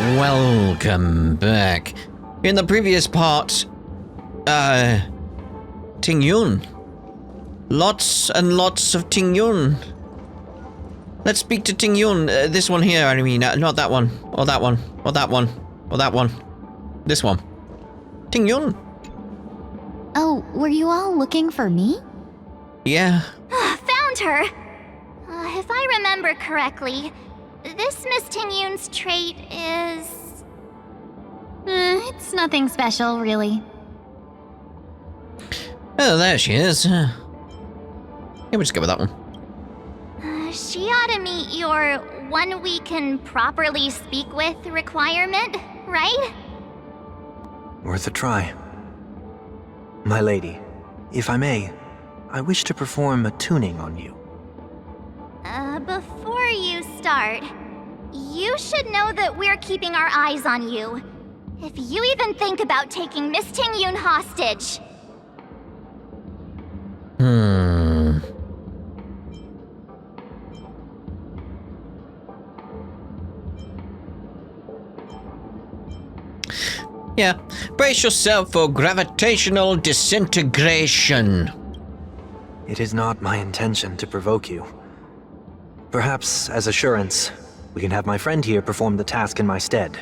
Welcome back. In the previous part, Tingyun. Lots and lots of Tingyun. Let's speak to Tingyun. This one here, I mean, not that one. Or that one. Or that one. Or that one. This one. Tingyun. Oh, were you all looking for me? Yeah. Found her! If I remember correctly, this Miss Tingyun's trait is... It's nothing special, really. Oh, there she is. Yeah, we'll just go with that one. She ought to meet your one we can properly speak with requirement, right? Worth a try. My lady, if I may, I wish to perform a tuning on you. Before you start, you should know that we're keeping our eyes on you. If you even think about taking Miss Tingyun hostage... Yeah, brace yourself for gravitational disintegration. It is not my intention to provoke you. Perhaps, as assurance, we can have my friend here perform the task in my stead.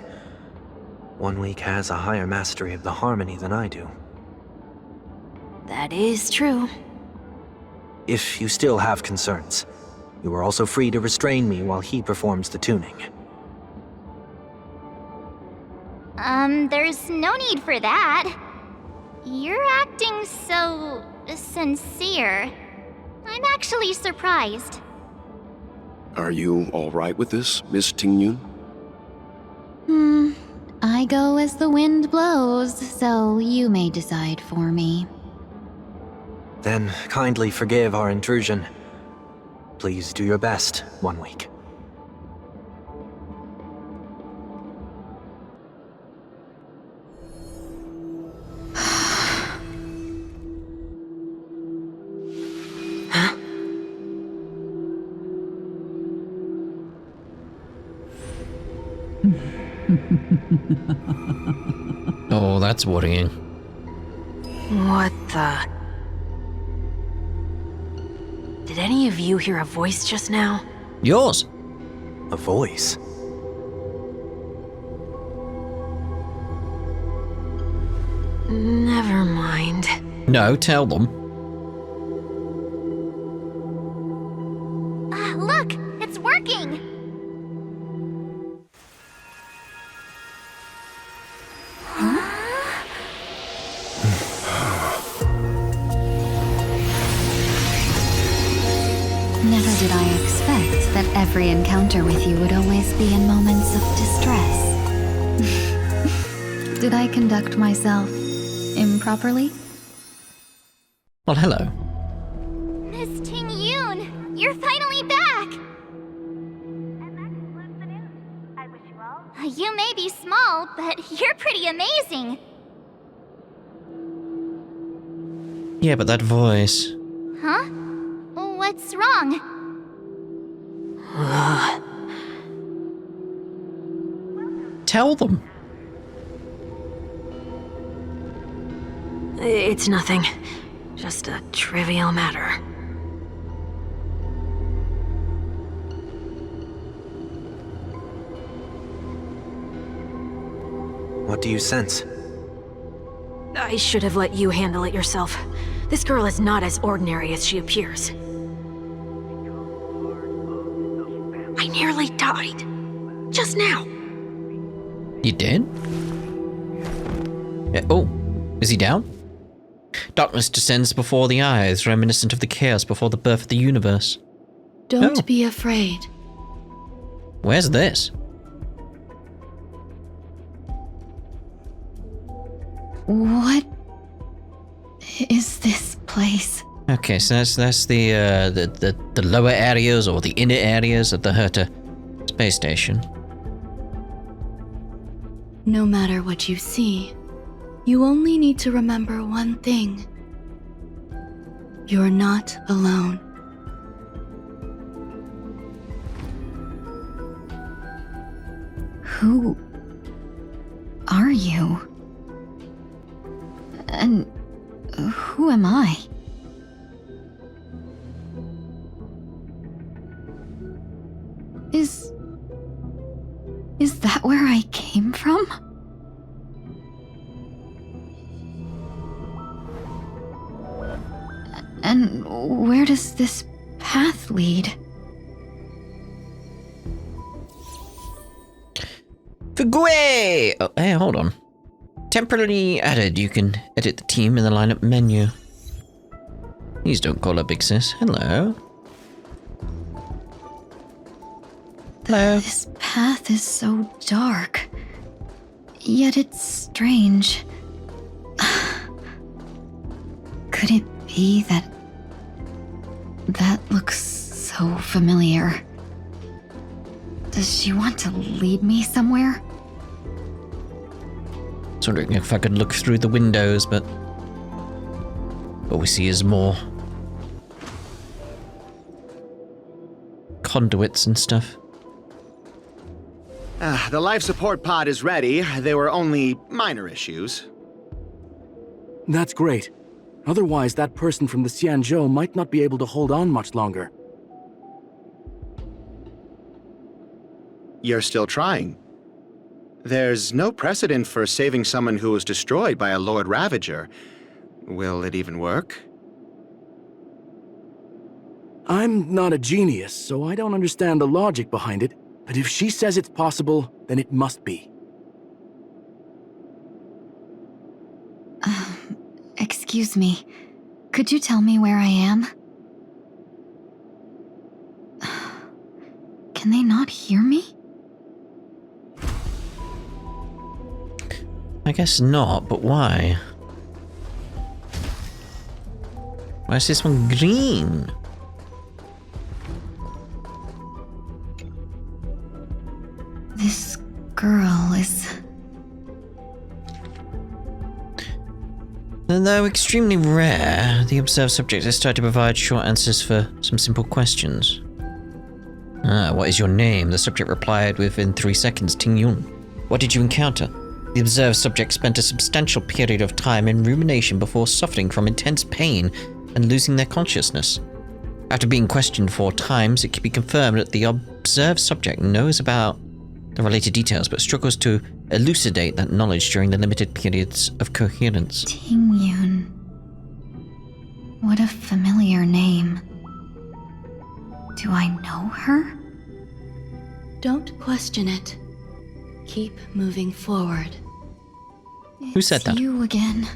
1 week has a higher mastery of the harmony than I do. That is true. If you still have concerns, you are also free to restrain me while he performs the tuning. There's no need for that. You're acting so... sincere. I'm actually surprised. Are you all right with this, Miss Tingyun? I go as the wind blows, so you may decide for me. Then kindly forgive our intrusion. Please do your best, 1 week. Oh, that's worrying. What the... Did any of you hear a voice just now? Yours. A voice? Never mind. No, tell them. Look! It's working! Never did I expect that every encounter with you would always be in moments of distress. Did I conduct myself improperly? Well, hello. Miss Tingyun, you're finally back! You may be small, but you're pretty amazing. Yeah, but that voice. Huh? What's wrong? Tell them. It's nothing. Just a trivial matter. What do you sense? I should have let you handle it yourself. This girl is not as ordinary as she appears. I nearly died. Just now. You did? Oh, is he down? Darkness descends before the eyes, reminiscent of the chaos before the birth of the universe. Don't Oh. be afraid. Where's this? What is this place? Okay, so that's the lower areas or the inner areas of the Herta space station. No matter what you see, you only need to remember one thing. You're not alone. Who are you? And who am I? Is that where I came from? And where does this path lead? Fugue! Oh, hey, hold on. Temporarily added. You can edit the team in the lineup menu. Please don't call her Big Sis. Hello. Hello. This path is so dark. Yet it's strange. Could it be that looks so familiar? Does she want to lead me somewhere? I was wondering if I could look through the windows, but what we see is more conduits and stuff. The life support pod is ready. There were only minor issues. That's great. Otherwise, that person from the Xianzhou might not be able to hold on much longer. You're still trying. There's no precedent for saving someone who was destroyed by a Lord Ravager. Will it even work? I'm not a genius, so I don't understand the logic behind it, but if she says it's possible, then it must be. Excuse me. Could you tell me where I am? Can they not hear me? I guess not, but why? Why is this one green? This girl is... Though extremely rare, the observed subject has started to provide short answers for some simple questions. What is your name? The subject replied within 3 seconds, Tingyun. What did you encounter? The observed subject spent a substantial period of time in rumination before suffering from intense pain and losing their consciousness. After being questioned 4 times, it can be confirmed that the observed subject knows about the related details, but struggles to elucidate that knowledge during the limited periods of coherence. Tingyun. What a familiar name. Do I know her? Don't question it. Keep moving forward. Who said that? It's you again.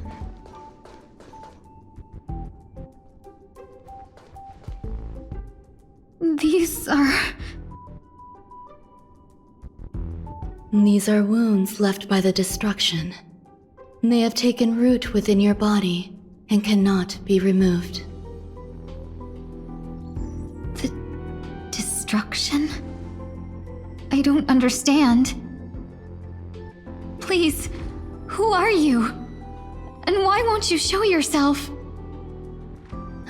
These are wounds left by the destruction. They have taken root within your body and cannot be removed. The destruction? I don't understand. Please, who are you? And why won't you show yourself?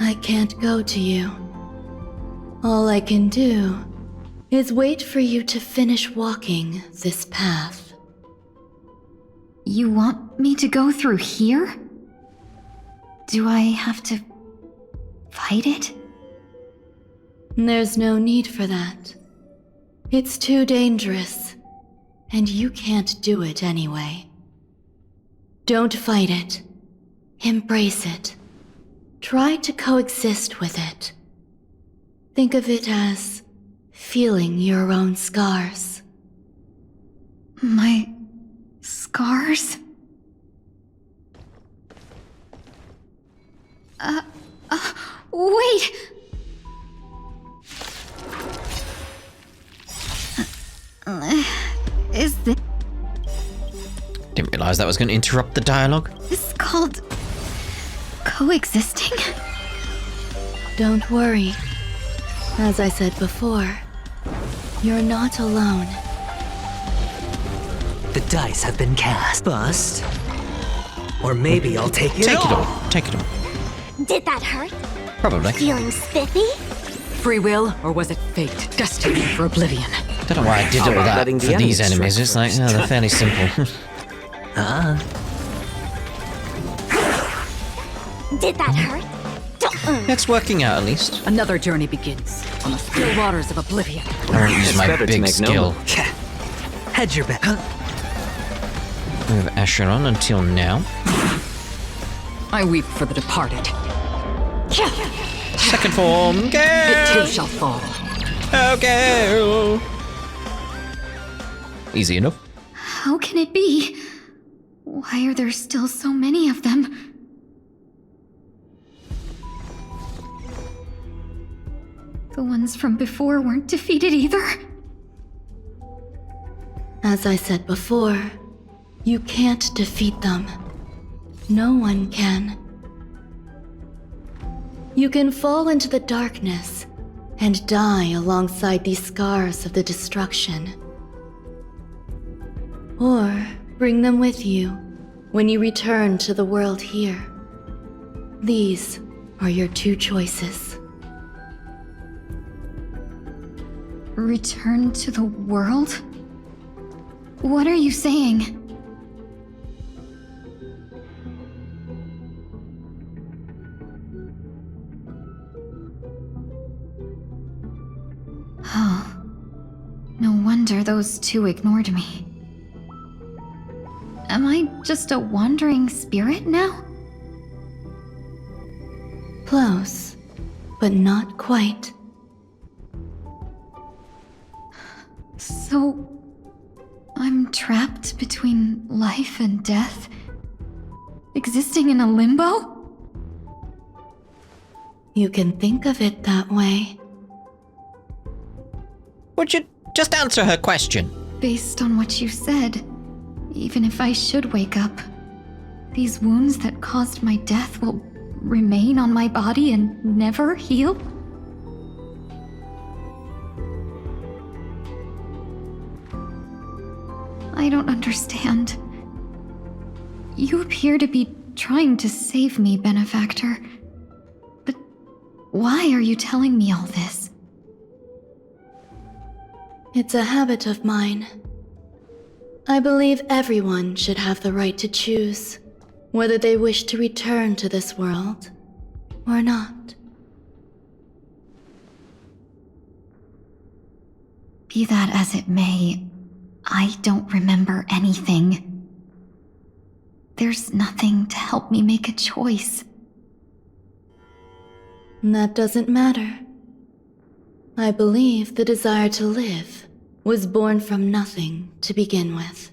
I can't go to you. All I can do is wait for you to finish walking this path. You want me to go through here? Do I have to fight it? There's no need for that. It's too dangerous, and you can't do it anyway. Don't fight it. Embrace it. Try to coexist with it. Think of it as feeling your own scars. My scars? Wait! Is Didn't realize that was going to interrupt the dialogue. this called coexisting? Don't worry. As I said before, you're not alone. The dice have been cast. Bust. Or maybe I'll take it all. Take it all. Did that hurt? Probably. Feeling spiffy? Free will, or was it fate, destined for oblivion? Don't know why I did all that letting for the these enemy enemies. strike It's like, first. no, they're fairly simple. Did that hurt? It's working out at least. Another journey begins on the still waters of oblivion. I won't use It's my better to big make skill known. Hedge your bet. with Acheron until now. I weep for the departed. Second form, It go! too shall fall. Okay. Easy enough. How can it be? Why are there still so many of them? The ones from before weren't defeated either. As I said before, you can't defeat them. No one can. You can fall into the darkness and die alongside these scars of the destruction. Or bring them with you when you return to the world here. These are your two choices. Return to the world? What are you saying? Oh, no wonder those two ignored me. Am I just a wandering spirit now? Close, but not quite. So, I'm trapped between life and death? Existing in a limbo? You can think of it that way. Would you just answer her question? Based on what you said, even if I should wake up, these wounds that caused my death will remain on my body and never heal? I don't understand. You appear to be trying to save me, Benefactor. But why are you telling me all this? It's a habit of mine. I believe everyone should have the right to choose whether they wish to return to this world or not. Be that as it may, I don't remember anything. There's nothing to help me make a choice. That doesn't matter. I believe the desire to live was born from nothing to begin with.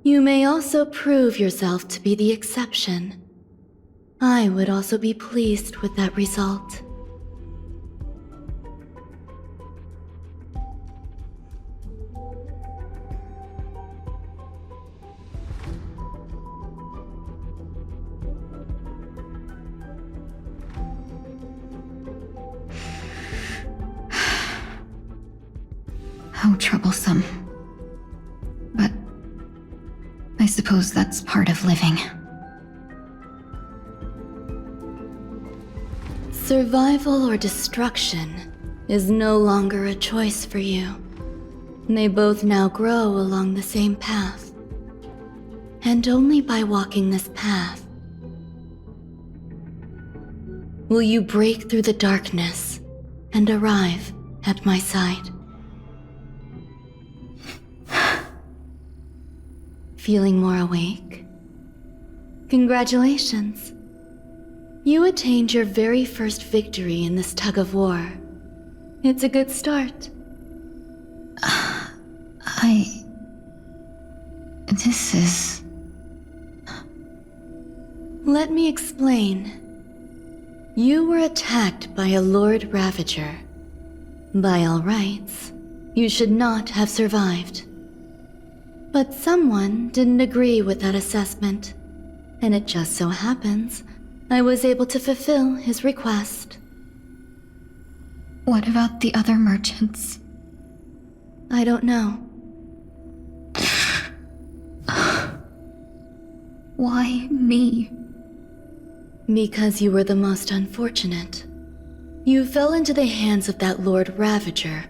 You may also prove yourself to be the exception. I would also be pleased with that result. How troublesome. But I suppose that's part of living. Survival or destruction is no longer a choice for you. They both now grow along the same path. And only by walking this path will you break through the darkness and arrive at my side. Feeling more awake? Congratulations. You attained your very first victory in this tug-of-war. It's a good start. This is... Let me explain. You were attacked by a Lord Ravager. By all rights, you should not have survived. But someone didn't agree with that assessment, and it just so happens I was able to fulfill his request. What about the other merchants? I don't know. Why me? Because you were the most unfortunate. You fell into the hands of that Lord Ravager,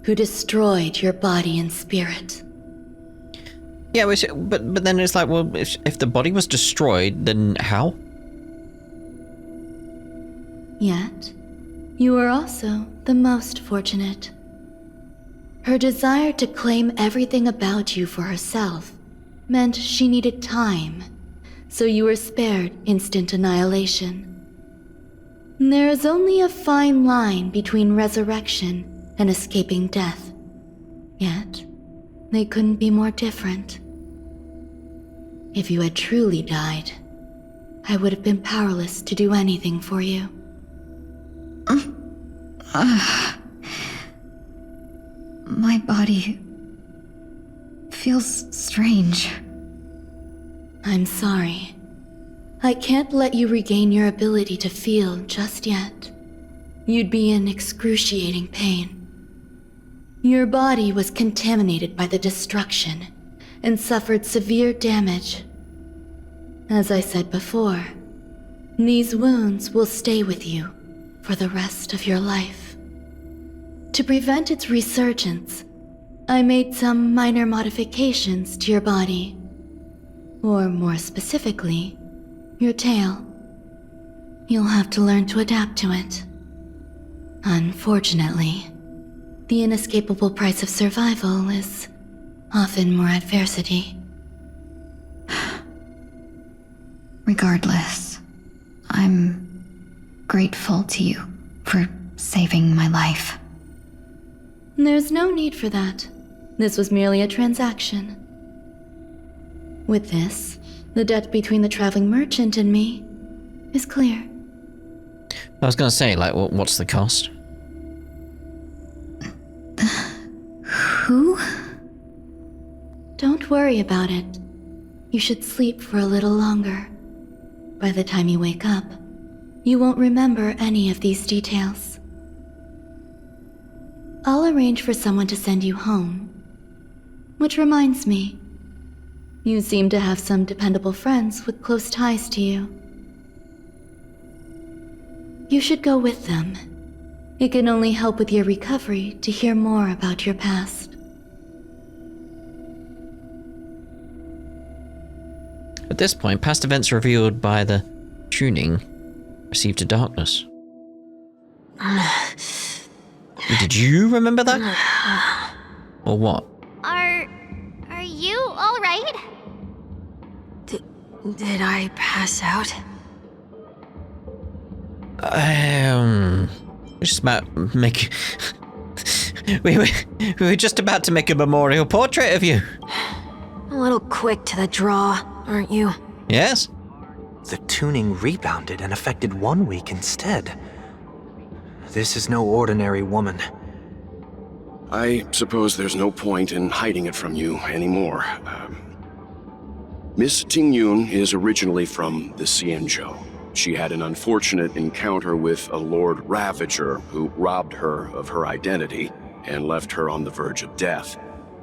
who destroyed your body and spirit. Yeah, but then it's like, well, if the body was destroyed, then how? Yet, you were also the most fortunate. Her desire to claim everything about you for herself meant she needed time, so you were spared instant annihilation. There is only a fine line between resurrection and escaping death. Yet, they couldn't be more different. If you had truly died, I would have been powerless to do anything for you. My body feels strange. I'm sorry. I can't let you regain your ability to feel just yet. You'd be in excruciating pain. Your body was contaminated by the destruction and suffered severe damage. As I said before, these wounds will stay with you for the rest of your life. To prevent its resurgence, I made some minor modifications to your body. Or more specifically, your tail. You'll have to learn to adapt to it. Unfortunately, the inescapable price of survival is often more adversity. Regardless, I'm grateful to you for saving my life. There's no need for that. This was merely a transaction. With this, the debt between the traveling merchant and me is clear. I was gonna say, like, what's the cost? Who? Don't worry about it. You should sleep for a little longer. By the time you wake up, you won't remember any of these details. I'll arrange for someone to send you home. Which reminds me, you seem to have some dependable friends with close ties to you. You should go with them. It can only help with your recovery to hear more about your past. At this point, past events revealed by the tuning received to darkness. Did you remember that? Or what? Are you all right? Did I pass out? We're just about make. we were just about to make a memorial portrait of you. A little quick to the draw, aren't you? Yes. The tuning rebounded and affected 1 week instead. This is no ordinary woman. I suppose there's no point in hiding it from you anymore. Miss Tingyun is originally from the Xianzhou. She had an unfortunate encounter with a Lord Ravager who robbed her of her identity and left her on the verge of death.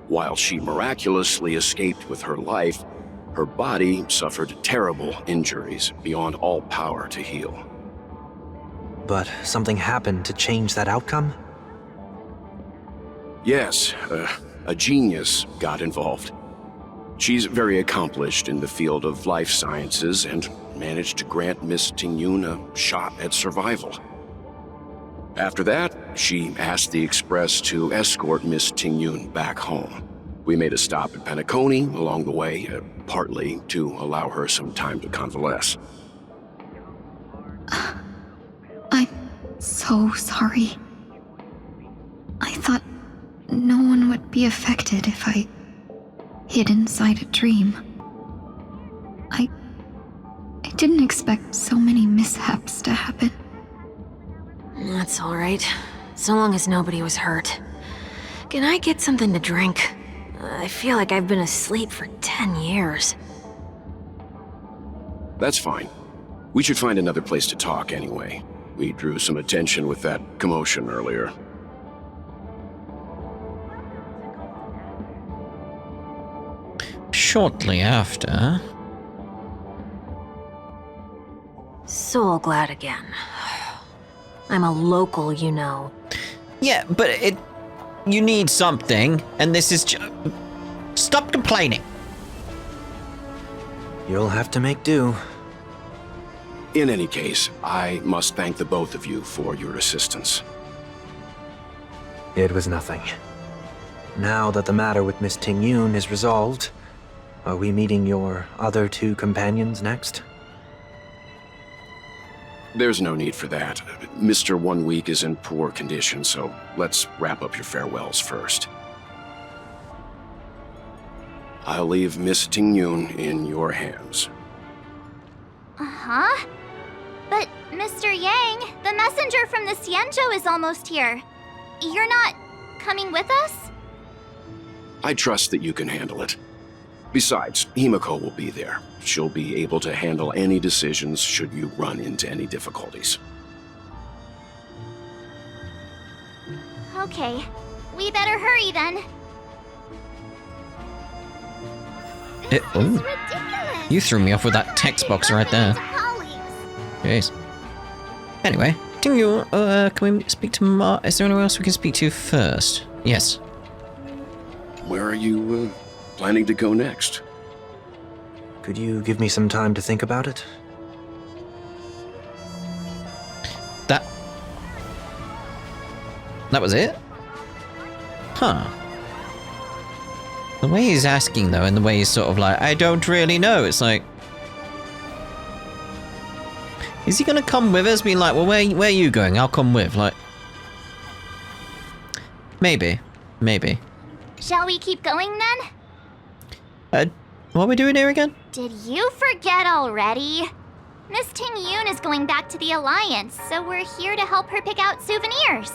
While she miraculously escaped with her life, her body suffered terrible injuries beyond all power to heal. But something happened to change that outcome? Yes, a genius got involved. She's very accomplished in the field of life sciences and managed to grant Miss Tingyun a shot at survival. After that, she asked the Express to escort Miss Tingyun back home. We made a stop at Penacony along the way, partly to allow her some time to convalesce. I'm so sorry. I thought no one would be affected if I hid inside a dream. I didn't expect so many mishaps to happen. That's alright. So long as nobody was hurt. Can I get something to drink? I feel like I've been asleep for 10 years. That's fine. We should find another place to talk anyway. We drew some attention with that commotion earlier. Shortly after... So glad again. I'm a local, you know. Yeah, but you need something, and this is just... Stop complaining. You'll have to make do. In any case, I must thank the both of you for your assistance. It was nothing. Now that the matter with Miss Tingyun is resolved, are we meeting your other two companions next? There's no need for that. Mr. 1 Week is in poor condition, so let's wrap up your farewells first. I'll leave Miss Tingyun in your hands. Uh-huh. But, Mr. Yang, the messenger from the Xianzhou is almost here. You're not coming with us? I trust that you can handle it. Besides, Himiko will be there. She'll be able to handle any decisions should you run into any difficulties. Okay, we better hurry then. This is ooh. ridiculous. You threw me off with that text box right there. Jeez. Anyway, Tingyun, can we speak to Ma? Is there anyone else we can speak to first? Yes. Where are you, planning to go next? Could you give me some time to think about it? That was it? Huh. The way he's asking, though, and the way he's sort of like, I don't really know, it's like... Is he gonna come with us, being like, well, where are you going? I'll come with, like... Maybe. Maybe. Shall we keep going then? What are we doing here again? Did you forget already? Miss Tingyun is going back to the Alliance, so we're here to help her pick out souvenirs.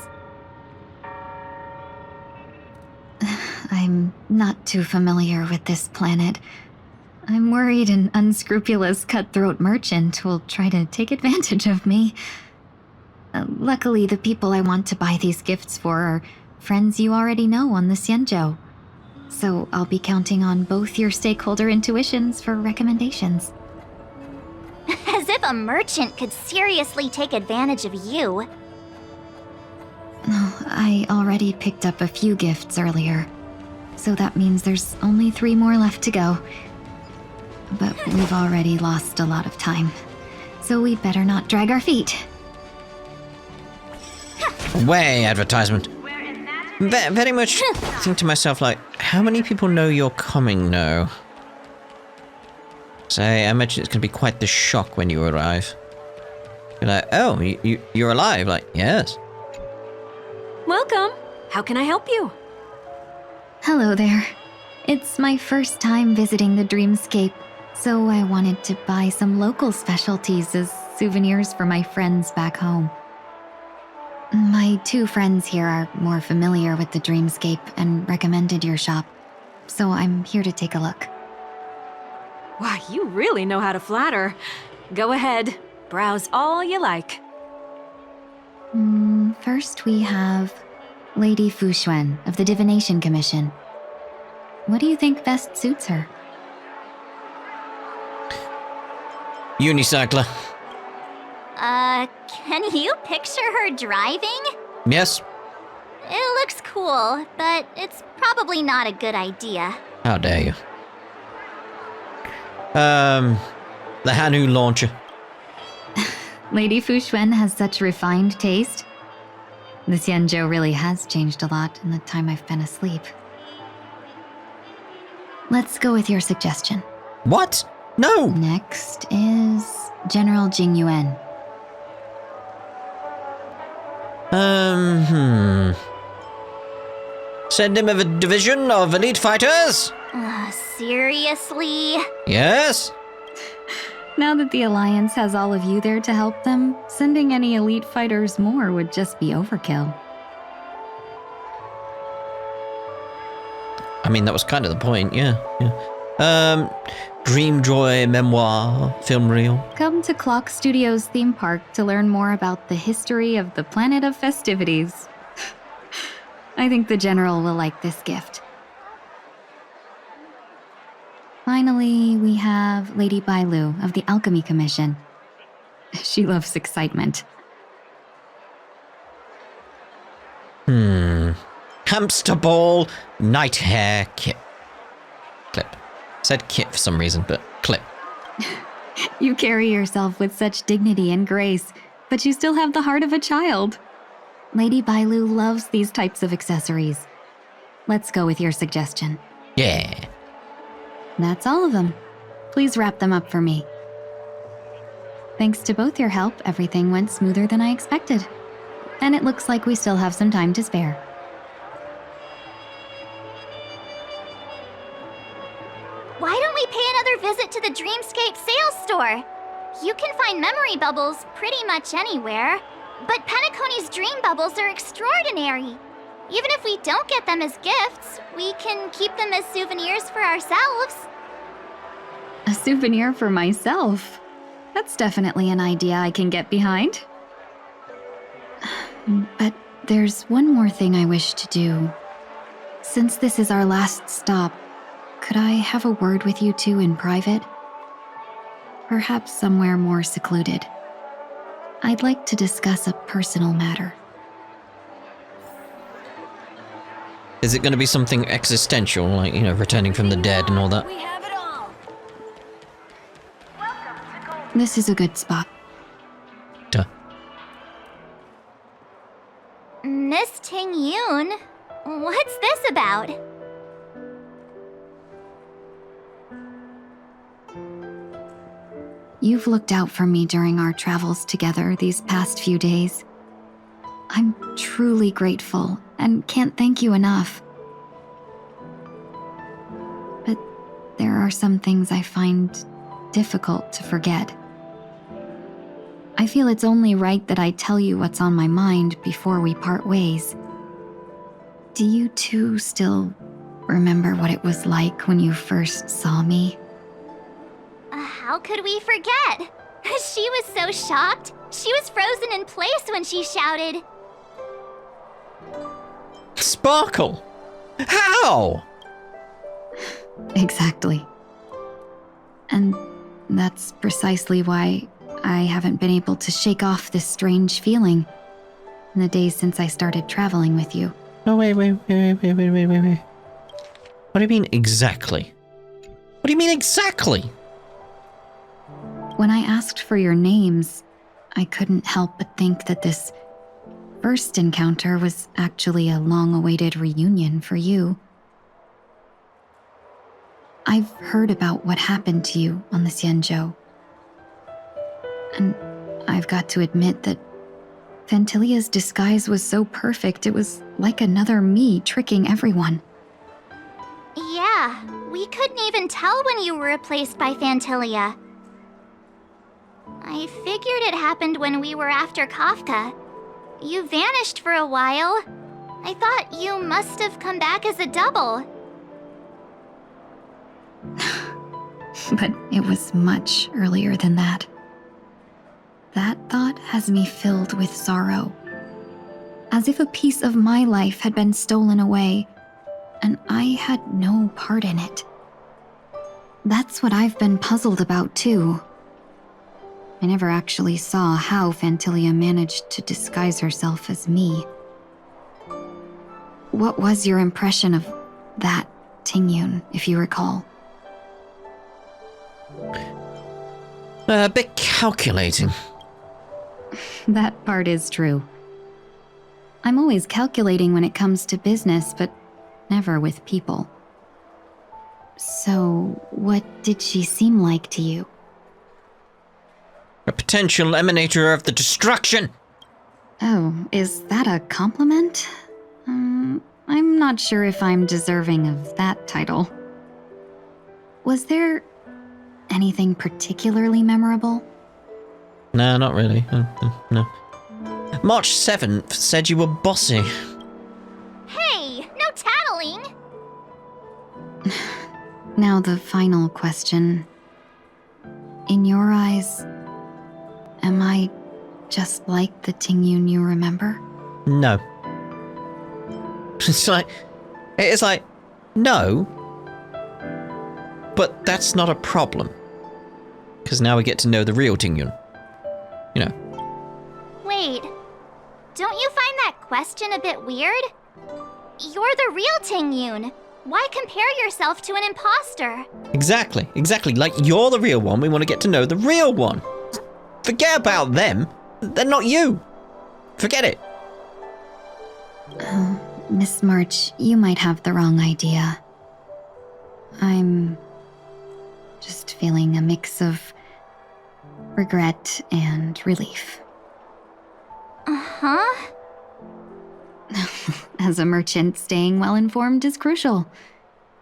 I'm not too familiar with this planet. I'm worried an unscrupulous cutthroat merchant will try to take advantage of me. Luckily, the people I want to buy these gifts for are friends you already know on the Xianzhou. So I'll be counting on both your stakeholder intuitions for recommendations. As if a merchant could seriously take advantage of you. Oh, I already picked up a few gifts earlier, so that means there's only 3 more left to go. But we've already lost a lot of time, so we'd better not drag our feet. Way advertisement. Very much think to myself, like, how many people know you're coming now? So I imagine it's going to be quite the shock when you arrive. You're like, oh, you're alive? Like, yes. Welcome. How can I help you? Hello there. It's my first time visiting the Dreamscape, so I wanted to buy some local specialties as souvenirs for my friends back home. My 2 friends here are more familiar with the Dreamscape and recommended your shop, so I'm here to take a look. Wow, you really know how to flatter. Go ahead, browse all you like. First we have Lady Fuxuan of the Divination Commission. What do you think best suits her? Unicycler. Can you picture her driving? Yes. It looks cool, but it's probably not a good idea. How dare you. The Hanu launcher. Lady Fuxuan has such refined taste. The Xianzhou really has changed a lot in the time I've been asleep. Let's go with your suggestion. What? No! Next is General Jingyuan. Send him of a division of elite fighters? Seriously? Yes? Now that the Alliance has all of you there to help them, sending any elite fighters more would just be overkill. I mean, that was kind of the point, yeah. Dream Joy Memoir Film Reel. Come to Clock Studios theme park to learn more about the history of the planet of festivities. I think the General will like this gift. Finally, we have Lady Bailu of the Alchemy Commission. She loves excitement. hamster ball, night hair, clip. Said kit for some reason, but clip. You carry yourself with such dignity and grace, but you still have the heart of a child. Lady Bailu loves these types of accessories. Let's go with your suggestion. Yeah. That's all of them. Please wrap them up for me. Thanks to both your help, everything went smoother than I expected. And it looks like we still have some time to spare. Why don't we pay another visit to the Dreamscape sales store? You can find memory bubbles pretty much anywhere. But Penacony's dream bubbles are extraordinary. Even if we don't get them as gifts, we can keep them as souvenirs for ourselves. A souvenir for myself? That's definitely an idea I can get behind. But there's one more thing I wish to do. Since this is our last stop, could I have a word with you two in private? Perhaps somewhere more secluded. I'd like to discuss a personal matter. Is it going to be something existential, like, returning from the dead and all that? We have it all. This is a good spot. Duh. Miss Tingyun, what's this about? You've looked out for me during our travels together these past few days. I'm truly grateful and can't thank you enough. But there are some things I find difficult to forget. I feel it's only right that I tell you what's on my mind before we part ways. Do you two still remember what it was like when you first saw me? How could we forget? She was so shocked. She was frozen in place when she shouted. Sparkle! How? Exactly. And that's precisely why I haven't been able to shake off this strange feeling in the days since I started traveling with you. No, wait. What do you mean exactly? What do you mean exactly? When I asked for your names, I couldn't help but think that this first encounter was actually a long-awaited reunion for you. I've heard about what happened to you on the Xianzhou. And I've got to admit that Fantilia's disguise was so perfect, it was like another me tricking everyone. Yeah, we couldn't even tell when you were replaced by Fantilia. I figured it happened when we were after Kafka. You vanished for a while. I thought you must have come back as a double. But it was much earlier than that. That thought has me filled with sorrow. As if a piece of my life had been stolen away, and I had no part in it. That's what I've been puzzled about too. I never actually saw how Fantilia managed to disguise herself as me. What was your impression of that Tingyun, if you recall? A bit calculating. That part is true. I'm always calculating when it comes to business, but never with people. So, what did she seem like to you? A potential emanator of the destruction. Oh, is that a compliment? I'm not sure if I'm deserving of that title. Was there anything particularly memorable? No, not really. No. March 7th said you were bossy. Hey, no tattling! Now the final question. In your eyes, am I just like the Tingyun you remember? No. It's like, no. But that's not a problem. Because now we get to know the real Tingyun. You know. Wait, don't you find that question a bit weird? you're the real Tingyun. Why compare yourself to an imposter? Exactly. Like, you're the real one. We want to get to know the real one. Forget about them. They're not you. Forget it. Miss March, you might have the wrong idea. I'm just feeling a mix of regret and relief. Uh-huh. As a merchant, staying well-informed is crucial.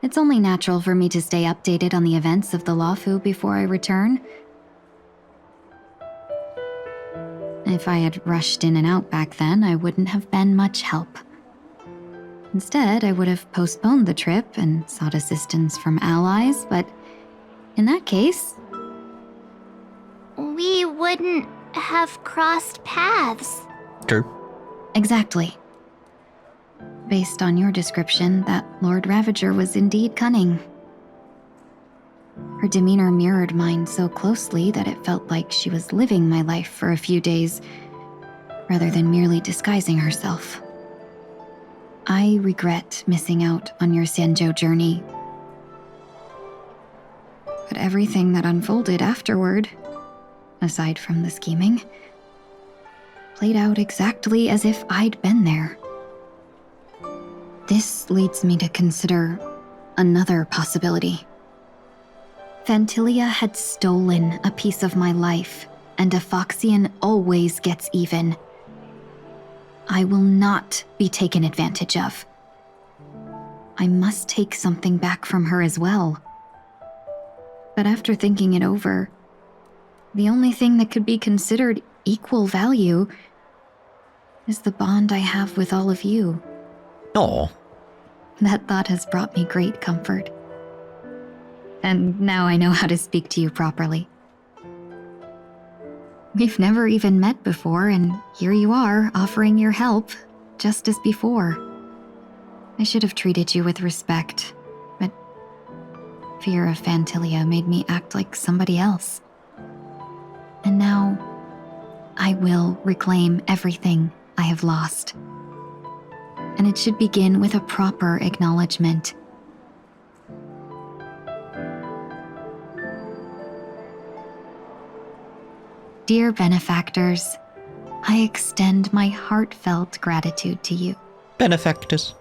It's only natural for me to stay updated on the events of the Lawfu before I return. If I had rushed in and out back then, I wouldn't have been much help. Instead, I would have postponed the trip and sought assistance from allies, but in that case... we wouldn't have crossed paths. True. Exactly. Based on your description, that Lord Ravager was indeed cunning. Her demeanor mirrored mine so closely that it felt like she was living my life for a few days, rather than merely disguising herself. I regret missing out on your Sanjo journey. But everything that unfolded afterward, aside from the scheming, played out exactly as if I'd been there. This leads me to consider another possibility. Phantilia had stolen a piece of my life, and a Foxian always gets even. I will not be taken advantage of. I must take something back from her as well. But after thinking it over, the only thing that could be considered equal value is the bond I have with all of you. Aw. That thought has brought me great comfort. And now I know how to speak to you properly. We've never even met before, and here you are, offering your help, just as before. I should have treated you with respect, but fear of Phantilia made me act like somebody else. And now, I will reclaim everything I have lost. And it should begin with a proper acknowledgement. Dear benefactors, I extend my heartfelt gratitude to you. Benefactors.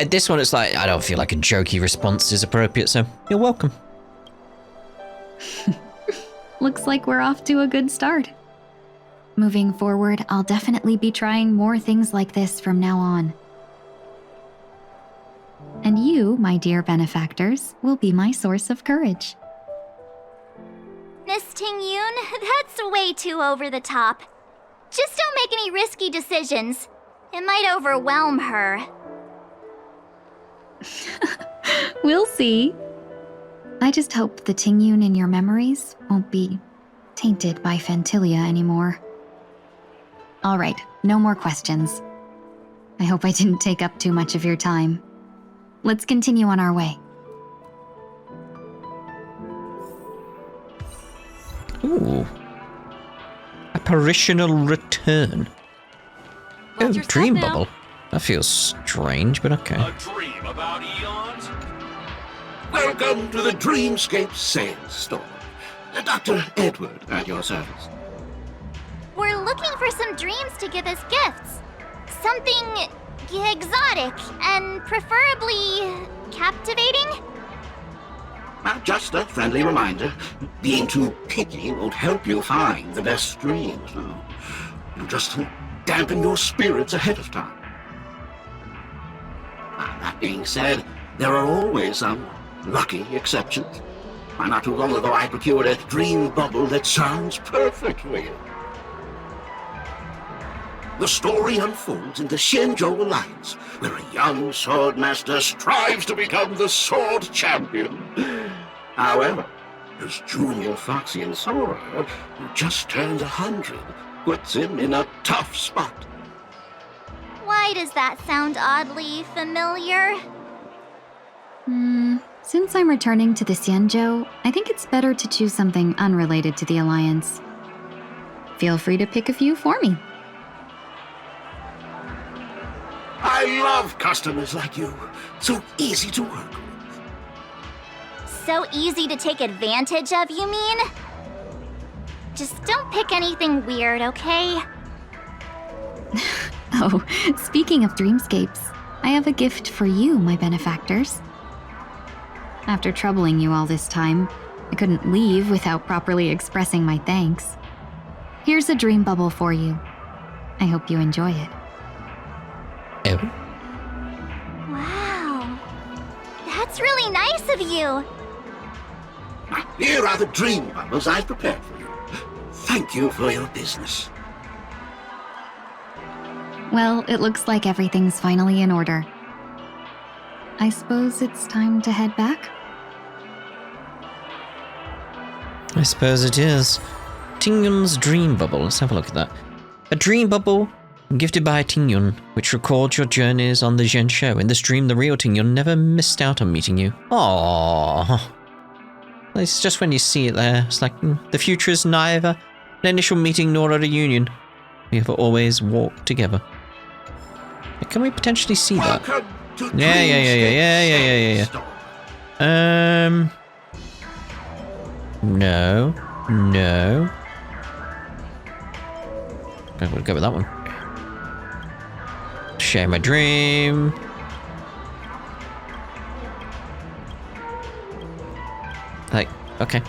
This one, it's like, I don't feel like a jokey response is appropriate, so you're welcome. Looks like we're off to a good start. Moving forward, I'll definitely be trying more things like this from now on. And you, my dear benefactors, will be my source of courage. Miss Tingyun, that's way too over the top. Just don't make any risky decisions. It might overwhelm her. We'll see. I just hope the Tingyun in your memories won't be tainted by Phantilia anymore. All right, no more questions. I hope I didn't take up too much of your time. Let's continue on our way. Ooh. Apparitional return. Oh, dream bubble. That feels strange, but okay. A dream about eons? Welcome to the Dreamscape Sales Store. Dr. Edward at your service. We're looking for some dreams to give as gifts. Something exotic and preferably captivating. Just a friendly reminder, being too picky won't help you find the best dreams. You'll just dampen your spirits ahead of time. That being said, there are always some lucky exceptions. Not too long ago I procured a dream bubble that sounds perfect for you. The story unfolds in the Shenzhou Alliance, where a young swordmaster strives to become the sword champion. However, his junior Foxian Sora, who just turned 100, puts him in a tough spot. Why does that sound oddly familiar? Since I'm returning to the Xianzhou, I think it's better to choose something unrelated to the Alliance. Feel free to pick a few for me. I love customers like you. So easy to work with. So easy to take advantage of, you mean? Just don't pick anything weird, okay? Oh, speaking of dreamscapes, I have a gift for you, my benefactors. After troubling you all this time, I couldn't leave without properly expressing my thanks. Here's a dream bubble for you. I hope you enjoy it. Oh. Wow. That's really nice of you. Here are the dream bubbles I've prepared for you. Thank you for your business. Well, it looks like everything's finally in order. I suppose it's time to head back? I suppose it is. Tingyun's dream bubble. Let's have a look at that. A dream bubble gifted by Tingyun, which records your journeys on the Zhenshou. In this dream, the real Tingyun never missed out on meeting you. Aww. It's just when you see it there, it's like, the future is neither an initial meeting nor a reunion. We have always walked together. Can we potentially see that? Welcome to Yeah. No. I would go with that one. Share my dream. Like, okay. Do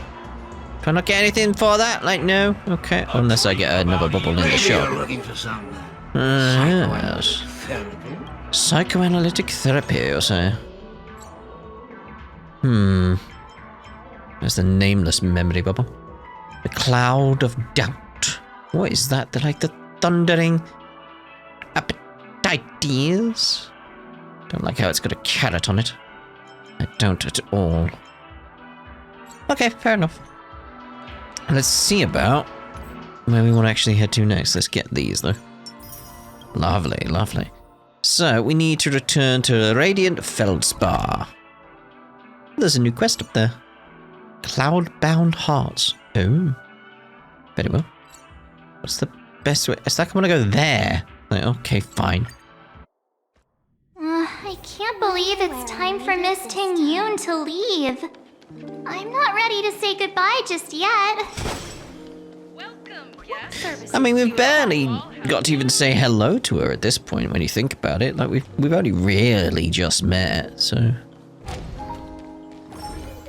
I not get anything for that? Like, no? Okay. Unless I get another bubble in the shop. Yes. Psychoanalytic therapy, you'll say. There's the nameless memory bubble. The cloud of doubt. What is that? They're like the thundering appetites. Don't like how it's got a carrot on it. I don't at all. Okay, fair enough. Let's see about where we want to actually head to next. Let's get these, though. Lovely, lovely. So, we need to return to Radiant Feldspar. There's a new quest up there. Cloud-bound hearts. Oh. Very well. What's the best way? It's like I want to go there. Like, okay, fine. I can't believe it's time for Miss Tingyun to leave. I'm not ready to say goodbye just yet. I mean, we've barely got to even say hello to her at this point when you think about it. Like, we've only really just met, so...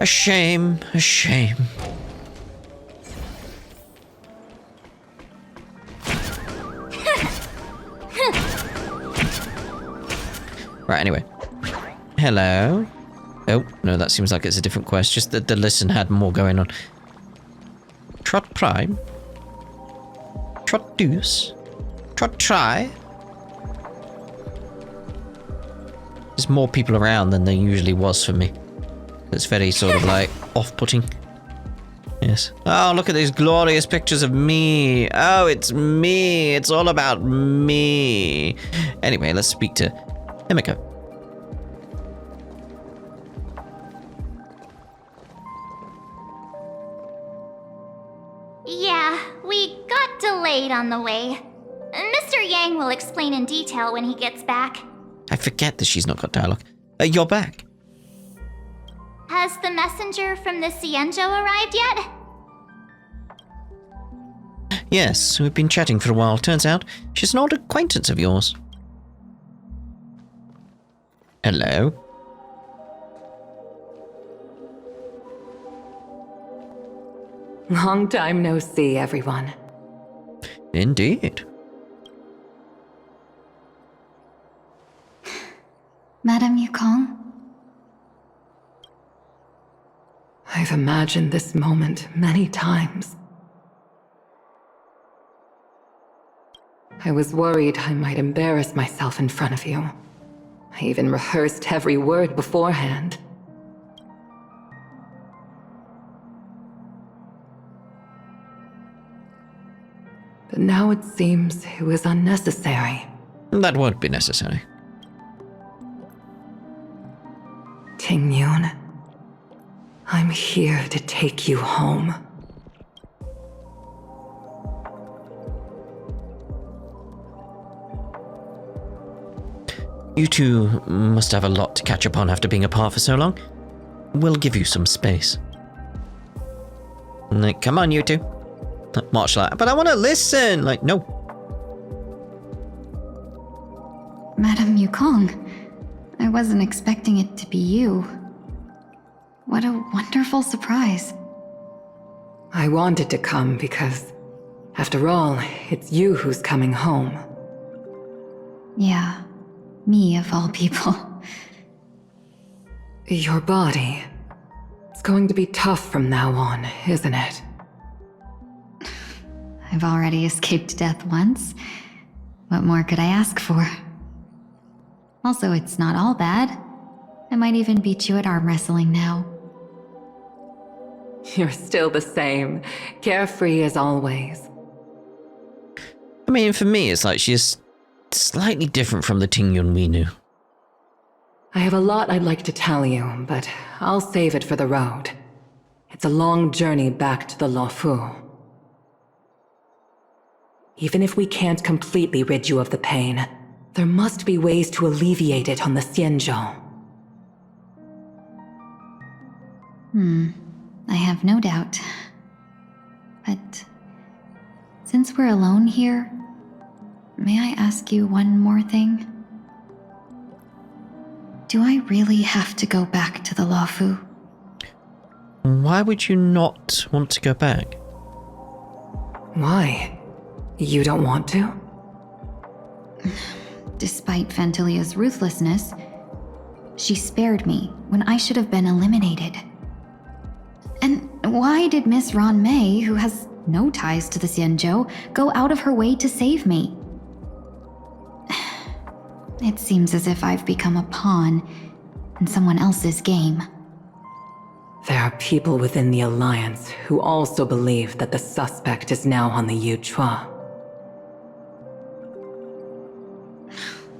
A shame, a shame. Right, anyway. Hello? Oh, no, that seems like it's a different quest. Just that the listen had more going on. Trot Prime? Trot Deuce? Trot Try? There's more people around than there usually was for me. It's very sort of like off-putting. Yes. Oh, look at these glorious pictures of me. Oh, it's me. It's all about me. Anyway, let's speak to Emiko. Yeah, we got delayed on the way. Mr. Yang will explain in detail when he gets back. I forget that she's not got dialogue. You're back. Has the messenger from the Xianzhou arrived yet? Yes, we've been chatting for a while. Turns out she's an old acquaintance of yours. Hello? Long time no see, everyone. Indeed. Madame Yukong? I've imagined this moment many times. I was worried I might embarrass myself in front of you. I even rehearsed every word beforehand. But now it seems it was unnecessary. That won't be necessary. Tingyun, here to take you home. You two must have a lot to catch up on after being apart for so long. We'll give you some space. Like, come on, you two. March like, but I want to listen. Like, no. Madame Yukong, I wasn't expecting it to be you. What a wonderful surprise. I wanted to come because, after all, it's you who's coming home. Yeah, me of all people. Your body. It's going to be tough from now on, isn't it? I've already escaped death once. What more could I ask for? Also, it's not all bad. I might even beat you at arm wrestling now. You're still the same, carefree as always. I mean, for me, it's like she's slightly different from the Tingyun we knew. I have a lot I'd like to tell you, but I'll save it for the road. It's a long journey back to the Luofu. Even if we can't completely rid you of the pain, there must be ways to alleviate it on the Xianzhou. I have no doubt. But since we're alone here, may I ask you one more thing? Do I really have to go back to the Luofu? Why would you not want to go back? Why? You don't want to? Despite Fantilia's ruthlessness, she spared me when I should have been eliminated. And why did Miss Ron Mei, who has no ties to the Xianzhou, go out of her way to save me? It seems as if I've become a pawn in someone else's game. There are people within the Alliance who also believe that the suspect is now on the Yuchua.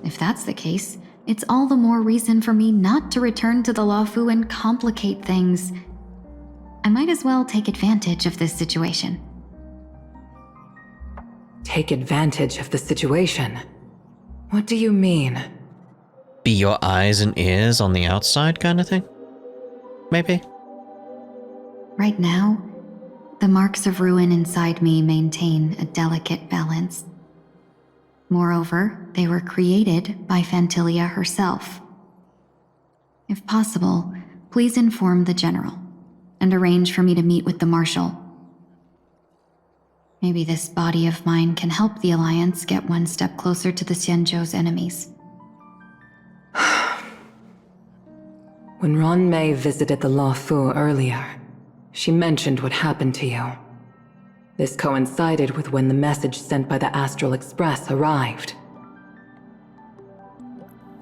If that's the case, it's all the more reason for me not to return to the Luofu and complicate things. I might as well take advantage of this situation. Take advantage of the situation? What do you mean? Be your eyes and ears on the outside kind of thing? Maybe? Right now, the marks of ruin inside me maintain a delicate balance. Moreover, they were created by Fantilia herself. If possible, please inform the General and arrange for me to meet with the Marshal. Maybe this body of mine can help the Alliance get one step closer to the Xianzhou's enemies. When Ron Mei visited the Luofu earlier, she mentioned what happened to you. This coincided with when the message sent by the Astral Express arrived.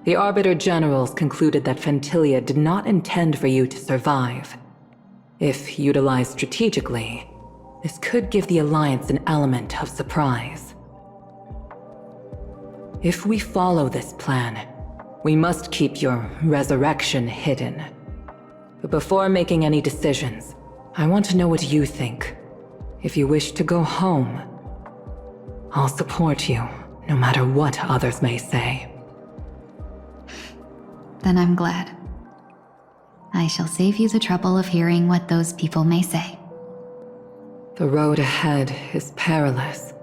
The Arbiter Generals concluded that Fantilia did not intend for you to survive. If utilized strategically, this could give the Alliance an element of surprise. If we follow this plan, we must keep your resurrection hidden. But before making any decisions, I want to know what you think. If you wish to go home, I'll support you, no matter what others may say. Then I'm glad. I shall save you the trouble of hearing what those people may say. The road ahead is perilous.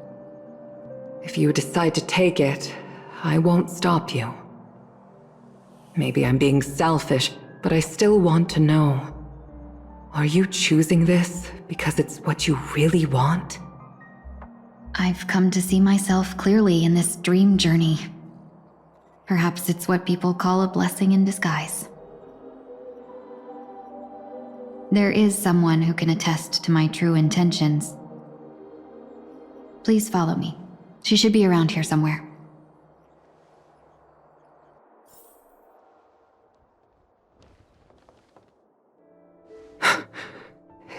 If you decide to take it, I won't stop you. Maybe I'm being selfish, but I still want to know. Are you choosing this because it's what you really want? I've come to see myself clearly in this dream journey. Perhaps it's what people call a blessing in disguise. There is someone who can attest to my true intentions. Please follow me. She should be around here somewhere.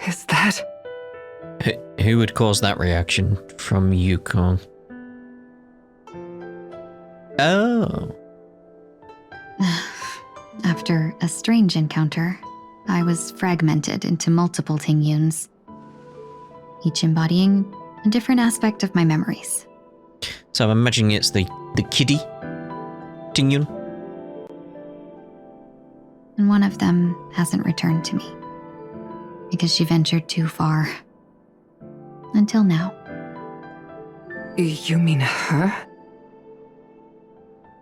Is that... Who would cause that reaction from Yukong? Oh. After a strange encounter, I was fragmented into multiple Tingyuns, each embodying a different aspect of my memories. So I'm imagining it's the kiddie Tingyun. And one of them hasn't returned to me because she ventured too far. Until now. You mean her?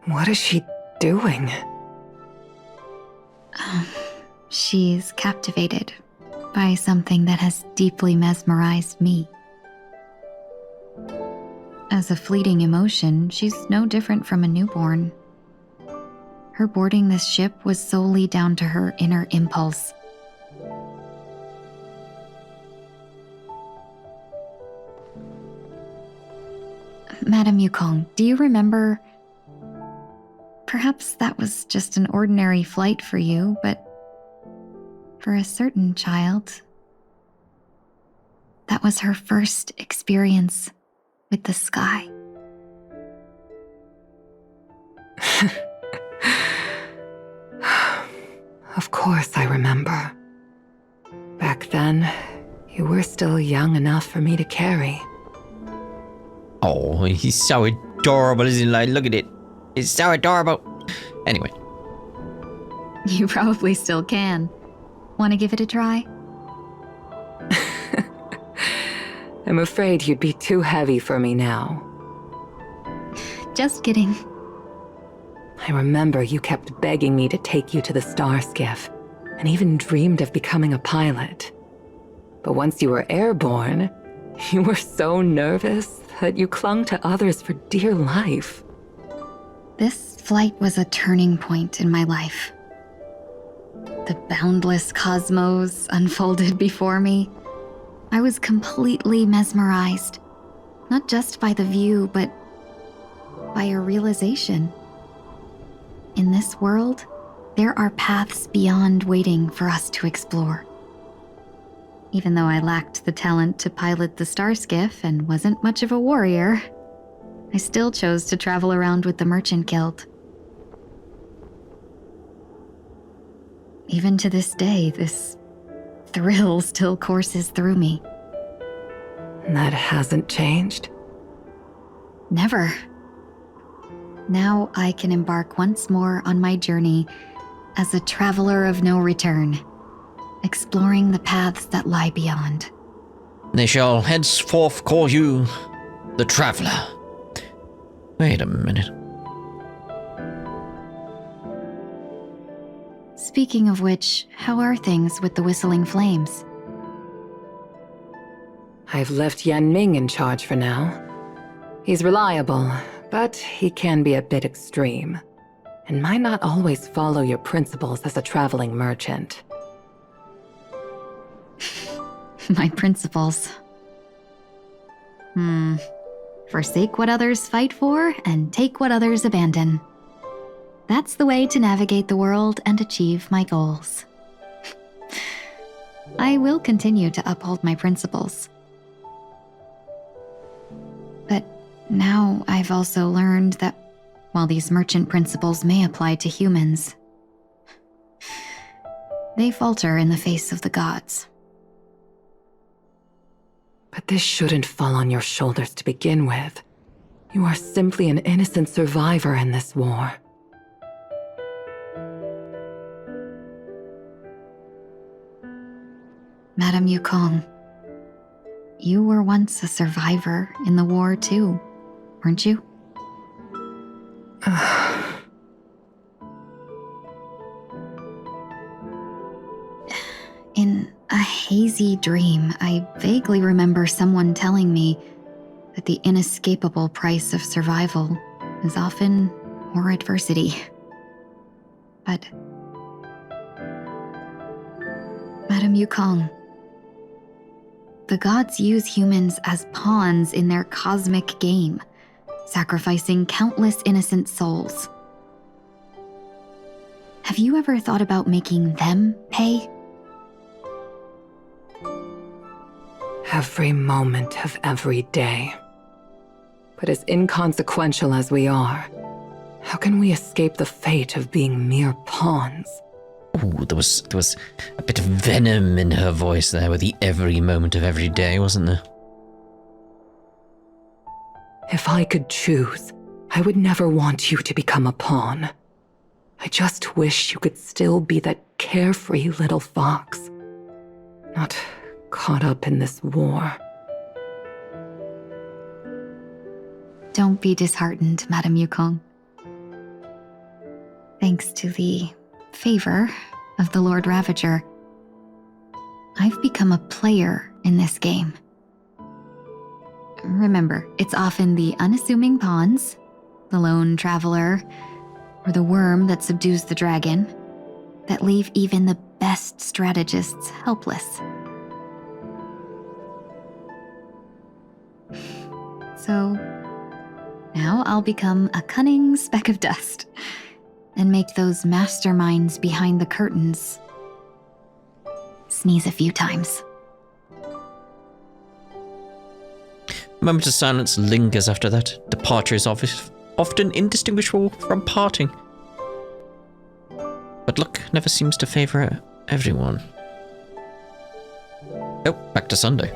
What is she doing? She's captivated by something that has deeply mesmerized me. As a fleeting emotion, she's no different from a newborn. Her boarding this ship was solely down to her inner impulse. Madam Yukong, do you remember? Perhaps that was just an ordinary flight for you, but for a certain child, that was her first experience with the sky. Of course I remember. Back then, you were still young enough for me to carry. Oh, he's so adorable, isn't he? Like, look at it. It's so adorable. Anyway. You probably still can. Want to give it a try? I'm afraid you'd be too heavy for me now. Just kidding. I remember you kept begging me to take you to the star skiff, and even dreamed of becoming a pilot. But once you were airborne, you were so nervous that you clung to others for dear life. This flight was a turning point in my life. The boundless cosmos unfolded before me. I was completely mesmerized, not just by the view, but by a realization. In this world, there are paths beyond waiting for us to explore. Even though I lacked the talent to pilot the star skiff and wasn't much of a warrior, I still chose to travel around with the Merchant Guild. Even to this day, this thrill still courses through me. That hasn't changed? Never. Now I can embark once more on my journey as a traveler of no return, exploring the paths that lie beyond. They shall henceforth call you the Traveler. Wait a minute. Speaking of which, how are things with the Whistling Flames? I've left Yan Ming in charge for now. He's reliable, but he can be a bit extreme, and might not always follow your principles as a traveling merchant. My principles. Forsake what others fight for and take what others abandon. That's the way to navigate the world and achieve my goals. I will continue to uphold my principles. But now I've also learned that while these merchant principles may apply to humans, they falter in the face of the gods. But this shouldn't fall on your shoulders to begin with. You are simply an innocent survivor in this war. Madam Yukong, you were once a survivor in the war too, weren't you? In a hazy dream, I vaguely remember someone telling me that the inescapable price of survival is often more adversity. But Madam Yukong, the gods use humans as pawns in their cosmic game, sacrificing countless innocent souls. Have you ever thought about making them pay? Every moment of every day. But as inconsequential as we are, how can we escape the fate of being mere pawns? Ooh, there was a bit of venom in her voice there with the every moment of every day, wasn't there? If I could choose, I would never want you to become a pawn. I just wish you could still be that carefree little fox, not caught up in this war. Don't be disheartened, Madame Yukong. Thanks to the favor of the Lord Ravager, I've become a player in this game. Remember, it's often the unassuming pawns, the lone traveler, or the worm that subdues the dragon, that leave even the best strategists helpless. So, now I'll become a cunning speck of dust, and make those masterminds behind the curtains sneeze a few times. A moment of silence lingers after that. Departure is often indistinguishable from parting. But luck never seems to favor everyone. Oh, back to Sunday.